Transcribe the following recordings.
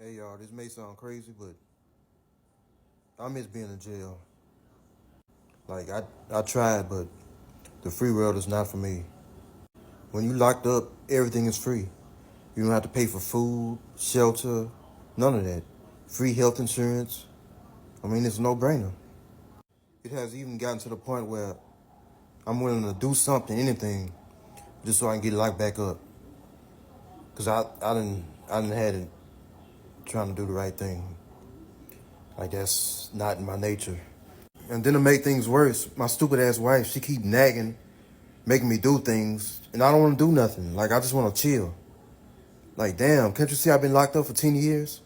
Hey y'all, this may sound crazy, but I miss being in jail. I tried, but the free world is not for me. When you locked up, everything is free. You don't have to pay for food, shelter, none of that. Free health insurance. I mean, it's a no-brainer. It has even gotten to the point where I'm willing to do something, anything, just so I can get locked back up. Cause I didn't had it trying to do the right thing. Like that's not in my nature. And then to make things worse, my stupid ass wife, she keep nagging, making me do things, and I don't want to do nothing. Like I just want to chill. Like damn, can't you see I've been locked up for 10 years?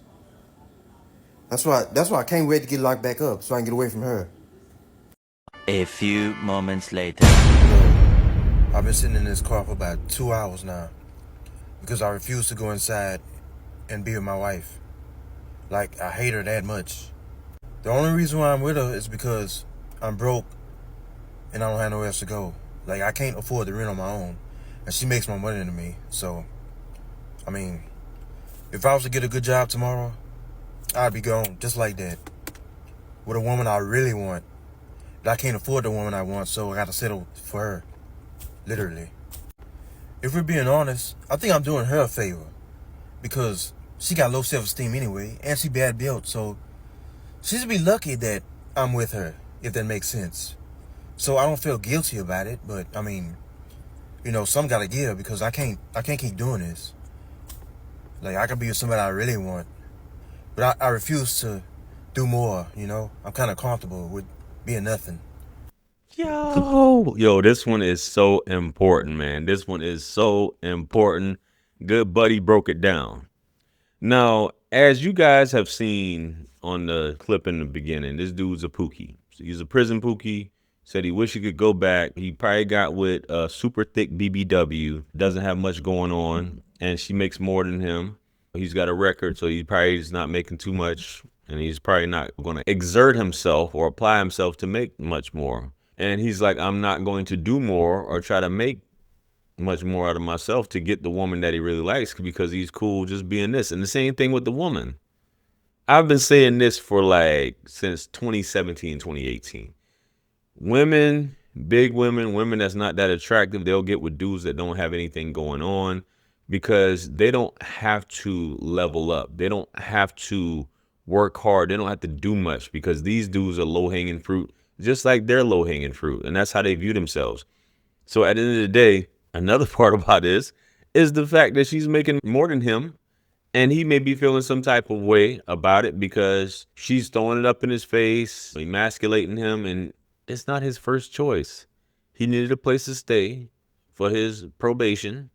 That's why I can't wait to get locked back up so I can get away from her. A few moments later. I've been sitting in this car for about 2 hours now because I refuse to go inside and be with my wife. Like I hate her that much. The only reason why I'm with her is because I'm broke and I don't have nowhere else to go. Like I can't afford the rent on my own, and she makes more money than me. So, I mean, if I was to get a good job tomorrow, I'd be gone just like that. With a woman I really want. But I can't afford the woman I want, so I gotta settle for her. Literally. If we're being honest, I think I'm doing her a favor. Because she got low self-esteem anyway, and she bad built, so she should be lucky that I'm with her, if that makes sense. So I don't feel guilty about it, but I mean, some gotta give because I can't keep doing this. Like I could be with somebody I really want. But I refuse to do more, I'm kind of comfortable with being nothing. Yo, this one is so important, man. This one is so important. Good buddy broke it down. Now, as you guys have seen on the clip in the beginning, this dude's a pookie. So he's a prison pookie. Said he wish he could go back. He probably got with a super thick BBW. Doesn't have much going on, and she makes more than him. He's got a record, so he probably is not making too much, and he's probably not going to exert himself or apply himself to make much more. And he's like, I'm not going to do more or try to make much more out of myself to get the woman that he really likes because he's cool just being this. And the same thing with the woman. I've been saying this for like since 2017, 2018. Women, big women, women that's not that attractive, they'll get with dudes that don't have anything going on because they don't have to level up. They don't have to work hard. They don't have to do much because these dudes are low-hanging fruit, just like they're low-hanging fruit. And that's how they view themselves. So at the end of the day, another part about this is the fact that she's making more than him. And he may be feeling some type of way about it because she's throwing it up in his face, emasculating him, and it's not his first choice. He needed a place to stay for his probation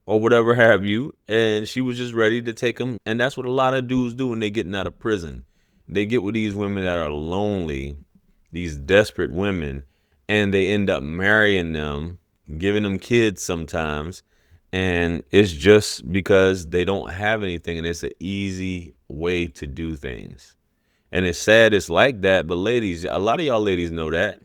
or whatever have you, and she was just ready to take him. And that's what a lot of dudes do when they getting out of prison. They get with these women that are lonely, these desperate women, and they end up marrying them, giving them kids sometimes, and it's just because they don't have anything, and it's an easy way to do things. And it's sad it's like that, but ladies, a lot of y'all ladies know that.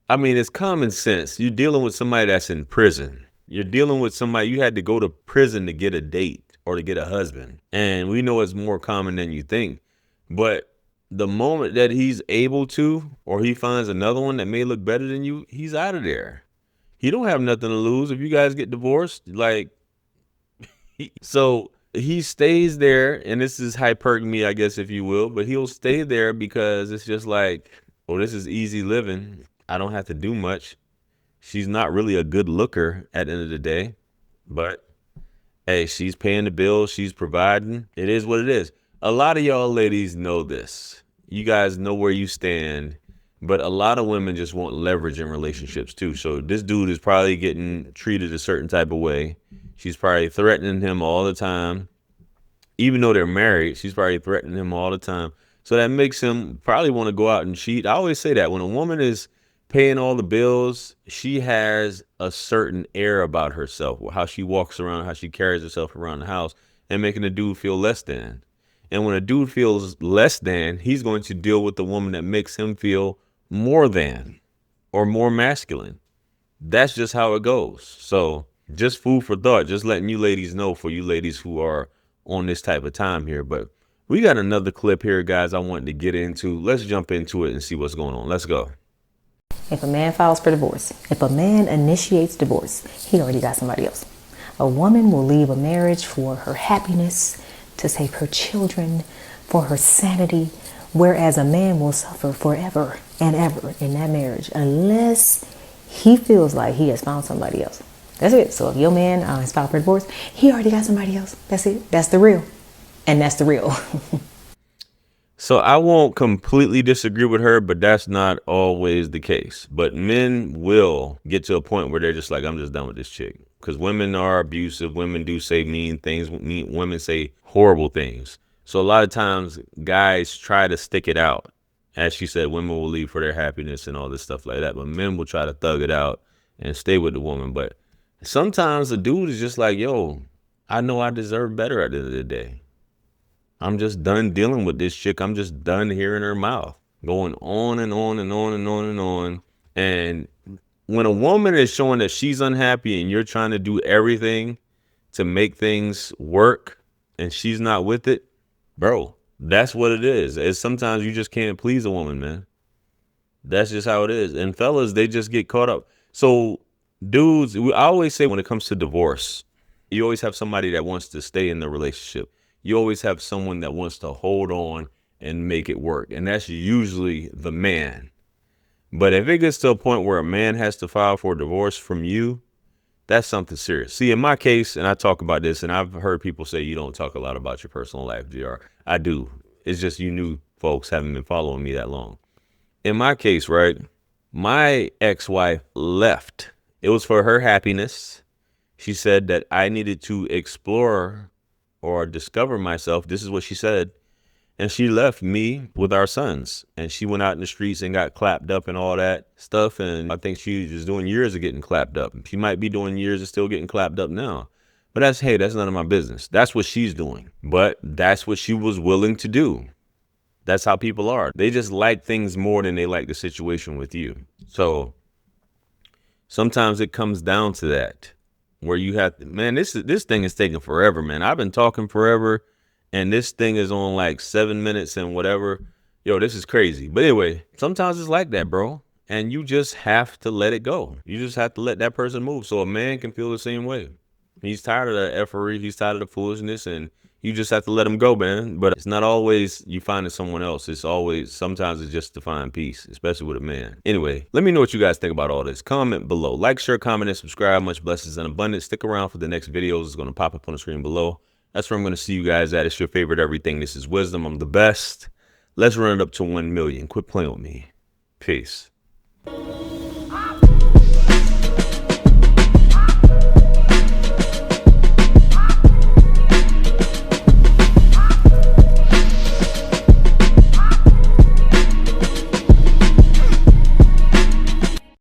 I mean, it's common sense. You're dealing with somebody that's in prison. You're dealing with somebody, you had to go to prison to get a date or to get a husband. And we know it's more common than you think. But the moment that he's able to, or he finds another one that may look better than you, he's out of there. He don't have nothing to lose if you guys get divorced. So he stays there, and this is hypergamy, I guess, if you will, but he'll stay there because it's just like, oh, this is easy living. I don't have to do much. She's not really a good looker at the end of the day, but hey, she's paying the bills. She's providing. It is what it is. A lot of y'all ladies know this. You guys know where you stand, but a lot of women just want leverage in relationships too. So this dude is probably getting treated a certain type of way. She's probably threatening him all the time. Even though they're married, she's probably threatening him all the time. So that makes him probably want to go out and cheat. I always say that when a woman is paying all the bills, she has a certain air about herself, how she walks around, how she carries herself around the house, and making a dude feel less than. And when a dude feels less than, he's going to deal with the woman that makes him feel more than or more masculine. That's just how it goes. So just food for thought, just letting you ladies know, for you ladies who are on this type of time here, but we got another clip here, guys, I wanted to get into. Let's jump into it and see what's going on. Let's go. If a man files for divorce, if a man initiates divorce, he already got somebody else. A woman will leave a marriage for her happiness, to save her children, for her sanity, whereas a man will suffer forever and ever in that marriage unless he feels like he has found somebody else. That's it. So if your man has filed for divorce, he already got somebody else. That's it. That's the real. And that's the real. So I won't completely disagree with her, but that's not always the case. But men will get to a point where they're just like, I'm just done with this chick. Because women are abusive. Women do say mean things. Women say horrible things. So a lot of times guys try to stick it out. As she said, women will leave for their happiness and all this stuff like that. But men will try to thug it out and stay with the woman. But sometimes the dude is just like, yo, I know I deserve better at the end of the day. I'm just done dealing with this chick. I'm just done hearing her mouth going on and on and on and on and on. And when a woman is showing that she's unhappy and you're trying to do everything to make things work and she's not with it, bro, that's what it is. It's sometimes you just can't please a woman, man. That's just how it is. And fellas, they just get caught up. So dudes, I always say when it comes to divorce, you always have somebody that wants to stay in the relationship. You always have someone that wants to hold on and make it work. And that's usually the man. But if it gets to a point where a man has to file for a divorce from you, that's something serious. See, in my case, and I talk about this, and I've heard people say you don't talk a lot about your personal life, GR. I do. It's just you new folks haven't been following me that long. In my case, right, my ex-wife left. It was for her happiness. She said that I needed to explore or discover myself. This is what she said. And she left me with our sons. And she went out in the streets and got clapped up and all that stuff. And I think she was doing years of getting clapped up. She might be doing years of still getting clapped up now. But that's none of my business. That's what she's doing. But that's what she was willing to do. That's how people are. They just like things more than they like the situation with you. So sometimes it comes down to that. Where you have to, man, this thing is taking forever, man. I've been talking forever, and this thing is on like 7 minutes and whatever. Yo, this is crazy. But anyway, sometimes it's like that, bro. And you just have to let it go. You just have to let that person move so a man can feel the same way. He's tired of the effery. He's tired of the foolishness, and you just have to let him go, man. But it's not always you finding someone else. It's always, sometimes it's just to find peace, especially with a man. Anyway, let me know what you guys think about all this. Comment below. Like, share, comment, and subscribe. Much blessings and abundance. Stick around for the next videos. It's going to pop up on the screen below. That's where I'm going to see you guys at. It's your favorite everything. This is Wisdom. I'm the best. Let's run it up to 1 million. Quit playing with me. Peace.